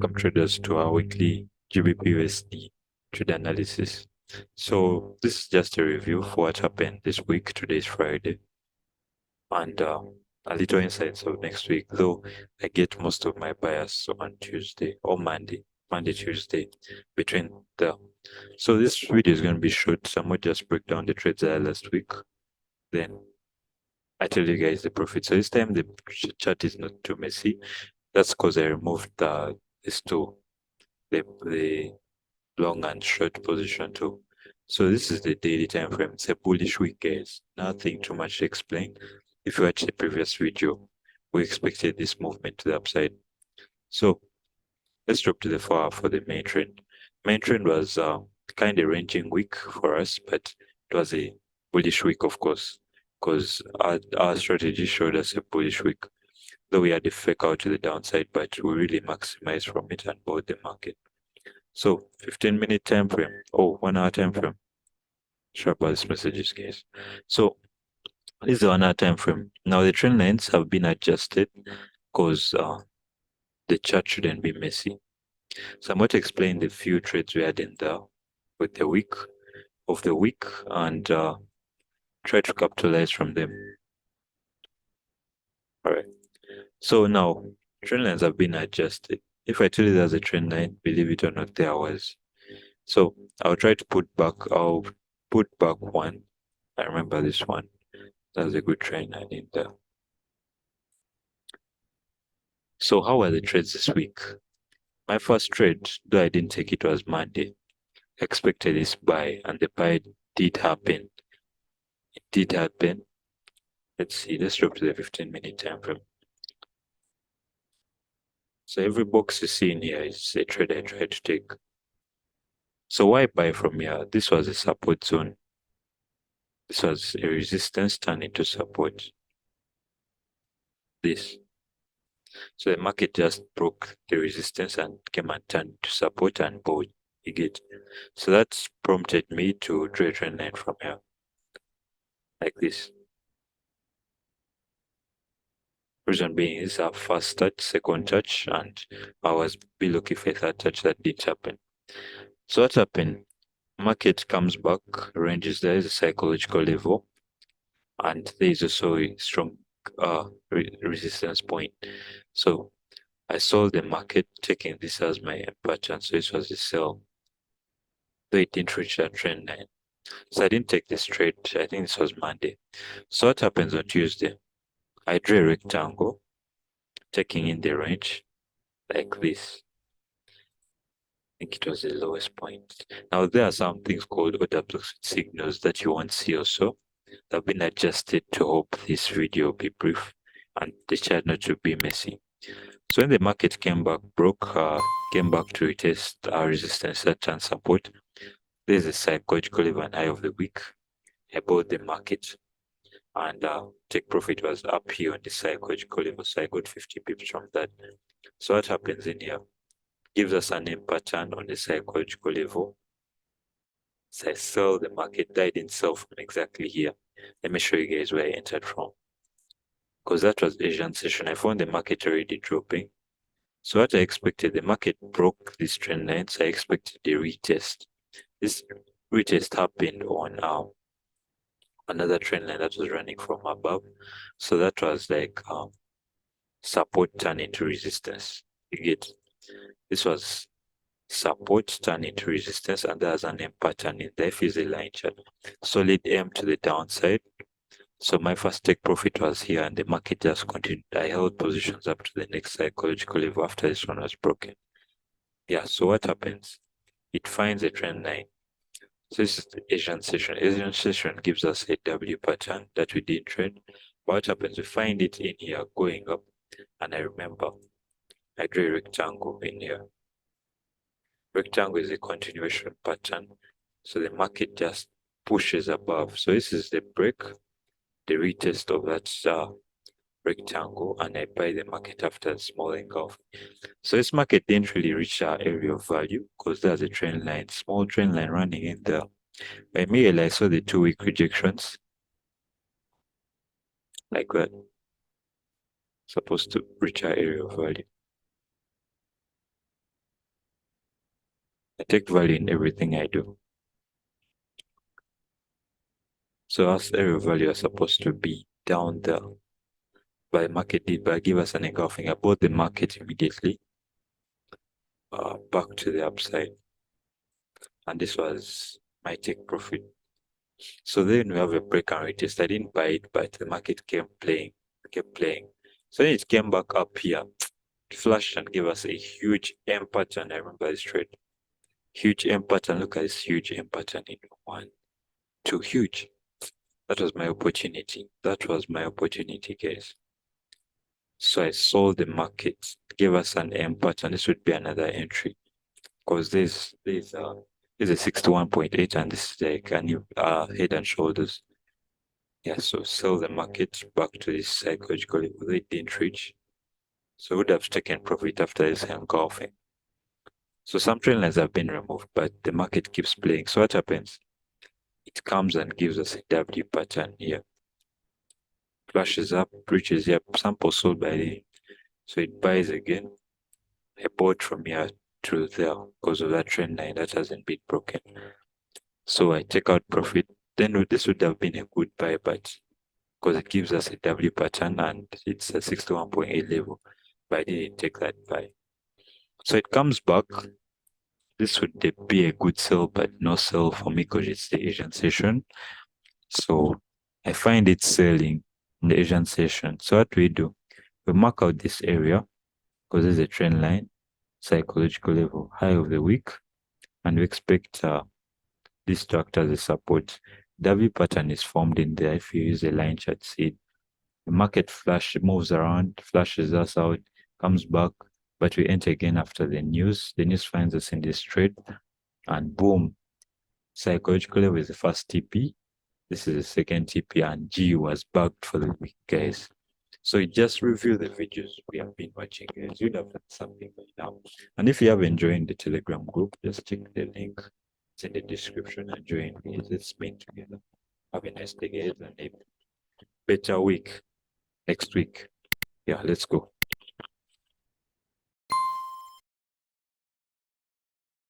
Welcome traders to our weekly GBPUSD trade analysis. So this is just a review for what happened this week. Today is Friday, and a little insights of next week. Though I get most of my bias on Tuesday or Monday, Tuesday, between the. So this video is going to be short. So I'm going to just break down the trades I had last week. Then I tell you guys the profit. So this time the chart is not too messy. That's because I removed these two, the long and short position too. So this is the daily time frame. It's a bullish week, guys. Nothing too much to explain. If you watched the previous video, we expected this movement to the upside. So let's drop to the 4 hour for the main trend. Main trend was kind of ranging week for us, but it was a bullish week, of course, because our strategy showed us a bullish week. Though we had a fake out to the downside, but we really maximized from it and bought the market. So 15-minute time frame. Oh, 1 hour time frame. Sure about these messages, guys. So this is the 1 hour time frame. Now the trend lines have been adjusted because the chart shouldn't be messy. So I'm going to explain the few trades we had in the with the week and try to capitalize from them. All right. So now trend lines have been adjusted. If I tell you there's a trend line, believe it or not, there was. So I'll try to I'll put back one. I remember this one. That's a good trend line in there. So how were the trades this week? My first trade, though I didn't take it, was Monday. I expected this buy, and the buy did happen. It did happen. Let's see, let's drop to the 15-minute time frame. So every box you see in here is a trade I tried to take. So why buy from here? This was a support zone. This was a resistance turned into support. This. So the market just broke the resistance and came and turned to support and bought. You get. So that's prompted me to draw a trend line from here, like this. Reason being is our first touch, second touch, and I was below if a third touch that didn't happen. So what happened? Market comes back, ranges, there is a psychological level, and there is also a strong resistance point. So I saw the market taking this as my pattern, so this was a sell, though it didn't reach that trend line. So I didn't take this trade. I think this was Monday. So what happens on Tuesday? I drew a rectangle, taking in the range like this. I think it was the lowest point. Now there are some things called order blocks with signals that you won't see also. They've been adjusted to hope this video be brief and the chart not to be messy. So when the market came back, came back to retest our resistance and support, there's a psychological even high of the week. I bought the market and take profit was up here on the psychological level. So I got 50 pips from that. So what happens in here? Gives us an M pattern on the psychological level. So I sell the market that I didn't sell from exactly here. Let me show you guys where I entered from. Because that was Asian session. I found the market already dropping. So what I expected, the market broke this trend line. So I expected the retest. This retest happened on another trend line that was running from above. So that was like support turned into resistance. You get, this was support turned into resistance, and there's an M pattern in there. If it's a line chart, solid M to the downside. So my first take profit was here, and the market just continued. I held positions up to the next psychological level after this one was broken. Yeah, so what happens? It finds a trend line. So this is the Asian session. Asian session gives us a W pattern that we didn't trade. But what happens? We find it in here going up, and I remember I drew a rectangle in here. Rectangle is a continuation pattern. So the market just pushes above. So this is the break, the retest of that rectangle, and I buy the market after a small engulf. So this market didn't really reach our area of value because there's a trend line, small trend line running in there. Immediately I saw the 2-week rejections like that. Supposed to reach our area of value. I take value in everything I do. So as area value is supposed to be down there, but market did but give us an engulfing. I bought the market immediately back to the upside, and this was my take profit. So then we have a break and retest. I didn't buy it, but the market kept playing. So then it came back up here, flashed and gave us a huge M pattern. I remember this trade. Huge M pattern. Look at this huge M pattern in 1, 2, huge. That was my opportunity. That was my opportunity, guys. So I sold the market, gave us an M pattern. This would be another entry because this is a 61.8 and this is like a new head and shoulders. Yeah, so sell the market back to this psychological level they didn't reach. So would have taken profit after this engulfing. So some trend lines have been removed, but the market keeps playing. So what happens? It comes and gives us a W pattern here. Flashes up, reaches here, sample sold by the so it buys again. I bought from here to there because of that trend line that hasn't been broken. So I take out profit. Then this would have been a good buy, but because it gives us a W pattern and it's a 61.8 level, but I didn't take that buy. So it comes back. This would be a good sell, but no sell for me because it's the Asian session. So I find it selling in the Asian session. So what we do? We mark out this area because there's a trend line, psychological level, high of the week, and we expect this to act as a support. W pattern is formed in there. If you use a line chart seed, the market flash moves around, flashes us out, comes back, but we enter again after the news. The news finds us in this trade, and boom, psychological level is the first TP. This is the second TP, and G was backed for the week, guys. So you just review the videos we have been watching, guys. You'd have done something by now. And if you haven't joined the Telegram group, just check the link. It's in the description and join me. Let's spend together. Have a nice day, guys, and a better week next week. Yeah, let's go.